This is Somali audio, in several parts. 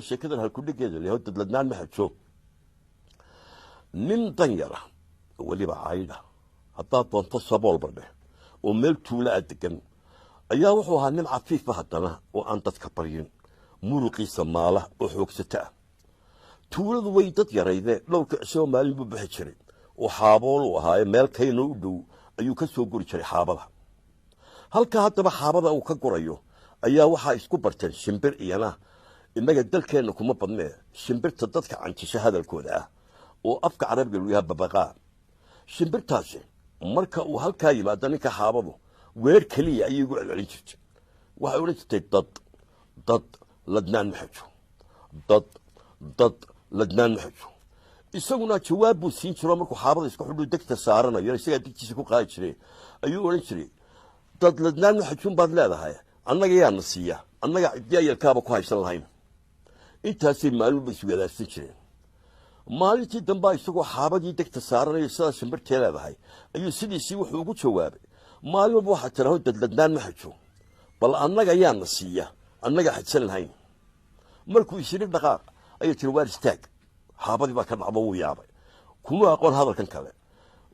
sheekadan halkudhigeeda leh dad ladnaan ma xajo nin danyara weliba caydha haddaad doonto sabool badhe oo meel tuula a degan ayaa wuxuu ahaa nin cafiifa haddana oo aan dadka baryin muruqiisa maala oo xoogsata ah tuuladu way dad yarayde dhowrka cisoo maalin buu bixi jiray oo xaabool uu ahaaye meel kayno u dhow ayuu ka soo guri jiray xaabada halka haddaba xaabada uu ka gurayo ayaa waxaa isku barteen shimbir iyana innaga dalkeenna kuma badnee shimbirta dadka canjisha hadalkooda ah oo afka carabiga lagu yahaa babaqaa shimbirtaasi marka uu halkaa yimaado ninka xaabadu weer keliya ayay ugu celcelin jirtay waxay odhan jirtay dad ladnaan ma xajo dad ladnaan ma xajo isaguna jawaab buu siin jiro markuu xaabada isku xudhu degta saaranayo isagaa degtiisa ku qaadi jiray ayuu odhan jiray dad ladnaan ma xajuun baad leedahay annaga yaana siiya annaga ciddi ayalkaaba ku haysan lahayn intaasay maalinba iswadaagsan jireen maalintii dambaa isagoo xaabadii degta saaranayo sidaa shimbirtee leedahay ayuu sidiisii wuxuu ugu jawaabay maalin walba waxaa tiraho dad ladnaan ma xajo bal annaga yaana siiya annaga xajsan lahayn markuu isiri dhaqaaq ayay tiri waar istaag xaabadii baa ka dhacdo wuu yaabay kuma aqoon hadalkan kale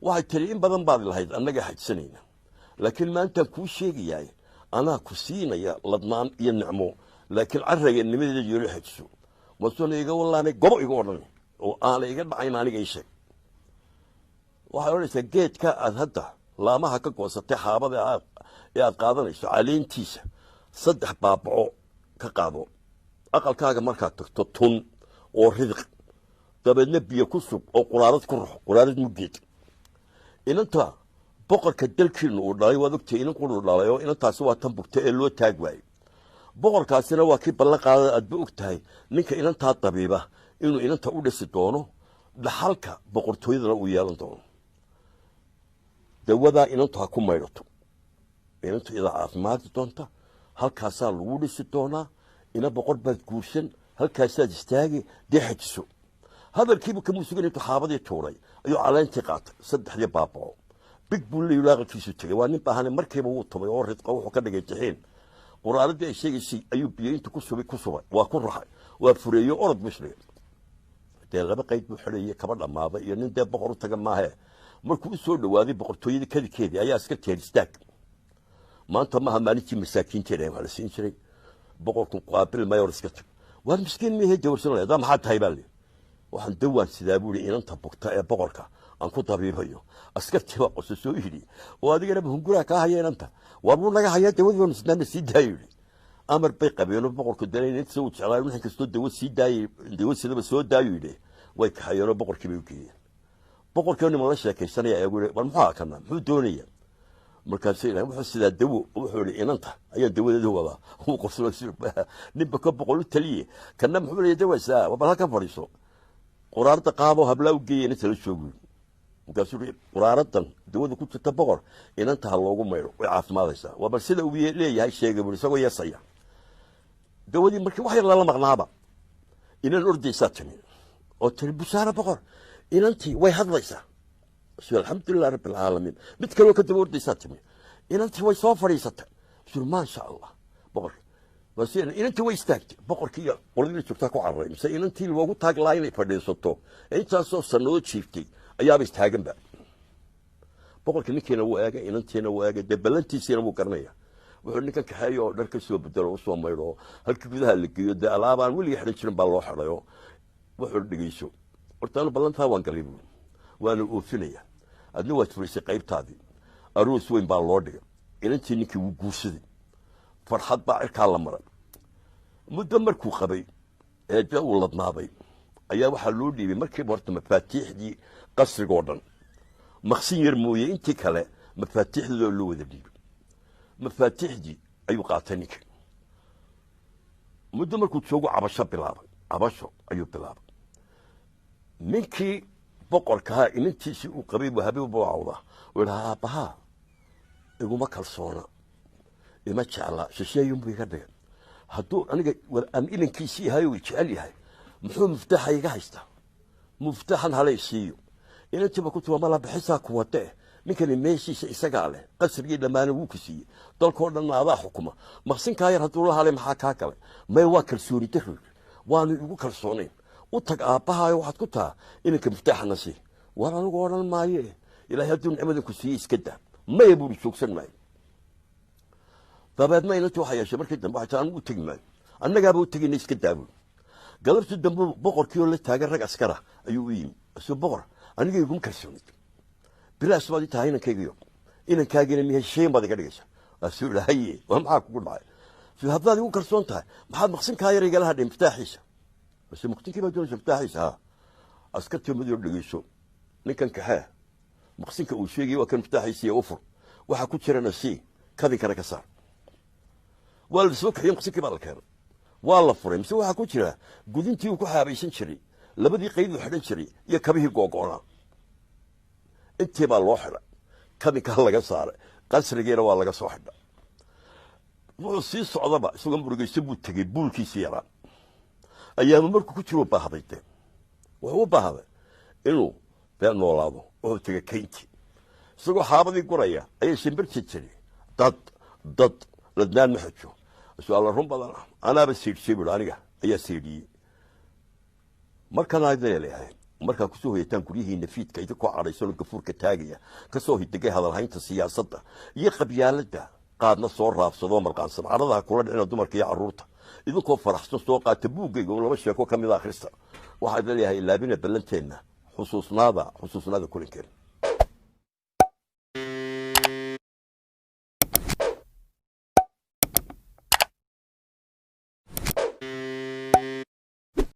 waxay tiri in badan baad lahayd annaga xajsanayna laakiin maantaan kuu sheegayaay anaa ku siinaya ladnaan iyo nicmo laakiin carraga nimadeeda yeelo xajiso masuna iga wallaanay gobo iga odhan oo aana iga dhacayn aniga ii sheeg waxay odhanaysaa geedka aad hadda laamaha ka goosatay xaabada ee aad qaadanayso caleentiisa 3 baabaco ka qaado aqalkaaga markaad tagto tun oo ridiq dabeedna biyo ku sug oo quraarad ku ruux quraarad muggeed inanta boqorka dalkiinu uu dhalay waad ogtay inan quru dhalayo inantaasi waa tan bugta ee loo taag waayey boqorkaasina waa kii ballan qaadada aadba og tahay ninka inantaa dabiiba inuu inanta u dhisi doono dhaxalka boqortooyadana uu yeelan doono dawadaa inantu ha ku maydhato inantu idaa caafimaadi doonta halkaasaa lagu dhisi doonaa ina boqor baad guursan halkaasaad istaagi dee xajiso hadalkiibu kamuu sugan intuu xaabadii tuuray ayuu caleentii qaatay 3 baabaco big buu leeyahay aqalkiisu tagay waa nin baahane markiiba wuu tumay oo ridqa wuxuu ka dhigay jixin quraaradii ay sheegaysay ayuu biyo inta ku subay waa ku raxay waa fureeyo orod misliga dee laba qayd buu xidhayay kaba dhamaaday iyo nin dee boqor u taga maahe markuu u soo dhawaaday boqortooyada kadikeedii ayaa iska teer istaag maanta maaha maalintii masaakiinteeda waa la siin jiray boqorku qaabil mayor iska tag waa miskiin mihe dawrsan leedahay maxaa tahay baa le waxaan dawaan sidaa buu inanta bugta ee boqorka aan ku dabiibayo askartii waa qoso soo yidhi oo adigana hungura ka haya inanta waa buu naga haya dawadii isnaana sii daayay amar bay qabeen boqorku dareyn inta soo jeclaa in kastoo dawad sii daayay dawad sidaba soo daayay way ka hayeen boqorkii bay u geeyeen boqorkii ma la sheekaysanaya ayagu war maxaa kana muxuu doonaya markaas ilaahay wuxuu sidaa dawo wuxuu yiri inanta ayaa dawadeeda wada uu qorsado ninba ka boqol u taliye kana muxuu leeyahay dawasa waa halka fadhiiso quraarada qaado habla u geeyeen inta la joogo markaas quraaradan dawada ku jirta boqor inanta ha loogu mayro way caafimaadaysaa waa bal sida uu leeyahay sheegay buu isagoo yeesaya dawadii markii wax yar la maqnaaba inaan ordaysaa tani oo tiri bushaara boqor inantii way hadlaysaa alxamdulilah rabbil caalamiin mid kaloo ka daba ordaysaa timi inantii way soo fadhiisatay maasha allah boqor bas inantii way istaagtay boqorkii qoladii joogtaa ku carray mise inantii loogu taag lahaa inay fadhiisato intaasoo sanado jiiftay ayaaba istaaganba boqorka ninkiina wuu eegay inantiina wuu eegay dee ballantiisiina wuu garanaya wuxuu ninkan kaxeeyo oo dhar ka soo bedelo u soo maydho halkii gudaha la geeyo dee alaabaan weligii xidhan jirin baa loo xidhayo wuxuu dhegeyso hortaanu ballantaa waan galay buu waana oofinaya adna waad furisay qaybtaadii aroos weyn baa loo dhigay inantii ninkii wuu guursaday farxad baa cirkaa la maray muddo markuu qabay ee uu ladnaaday ayaa waxaa loo dhiibay markiiba horta mafaatiixdii qasrigoo dhan maqsin yar mooye intii kale mafaatiixdoo loo wada dhiibay mafaatiixdii ayuu qaatay ninkii muddo markuu joogo cabasho ayuu bilaabay ninkii boqorkaha inantiisii uu qabay buu habiib u cawda uu dhahaa aabbaha iguma kalsoona ima jecla shisheeyunbuu iga dhigay hadduu aniga aan ilankiisii yahay uu jecel yahay muxuu muftaxa iga haystaa muftaxan halay siiyo inantiiba ku tuwa mala bixisaa ku wade ninkani meeshiisa isagaa leh qasrigii dhammaana wuu ku siiyey dalkoo dhan adaa xukuma maqsinkaa yar hadduu la halay maxaa kaa galay may waa kalsooni darro waanu igu kalsoonayn u tag aabbahaayo waxaad ku taha inanka miftaaxana sii war anigu odhan maaye ilaahay hadduu nicmadan ku siiyey iska daa maya buuri joogsan maayo dabeedna inantii waxaa yeeshay markii dambe waxay taa anigu u tegi maayo annagaaba u tegayna iska daa buuri galabtii dambe boqorkii oo la taagan rag askara ayuu u yimi isuu boqor aniga iguma kalsoonid bilaas baad i tahay inankaygiyo inankaagiina miyahay shayn baad iga dhigaysa waasuu idha haye waa maxaa kugu dhacay suu haddaad igu kalsoon tahay maxaad maqsinkaa yar igala hadhay miftaaxiisa base maqsinkii baa doonaysa miftaaxiisa haa askartii madiyo dhegeyso ninkan kaxee maqsinka uu sheegaya waa kan miftaaxiisa iyo u fur waxaa ku jirana sii kadinkana ka saar waa la soo kaxiyey maqsinkii baa la keenay waa la furay mise waxaa ku jira gudintii uu ku xaabaysan jiray labadii qayduu xidhan jiray iyo kabihii googoonaa intii baa loo xidhay kadinkaa laga saaray qasrigiina waa laga soo xidha wuxuu sii socdaba isagoo murugayso buu tegey buulkiisii yaraa ayaama markuu ku jiruu baahday de wuxuu u baahday inuu been noolaado wuxuu tegey kayntii isagoo xaabadii guraya ayay shimbirti jiri dad ladnaan ma xejo isuu alla run badan anaaba siidhshay buui aniga ayaa siidhiyey markana idin leeyahay markaa kusoo hoyataan guryihiina fiidka idinkoo cadhaysanoo gafuurka taagaya kasoo hidegay hadalhaynta siyaasadda iyo qabyaaladda qaadna soo raabsadoo marqaansan cadhadaha kula dhicina dumarka iyo carruurta idinkoo faraxsan soo qaata buuggayga oo laba sheeko ka mida akhrista waxaa idin leeyahay ilaabina ballanteenna xusuusnaada kulankeena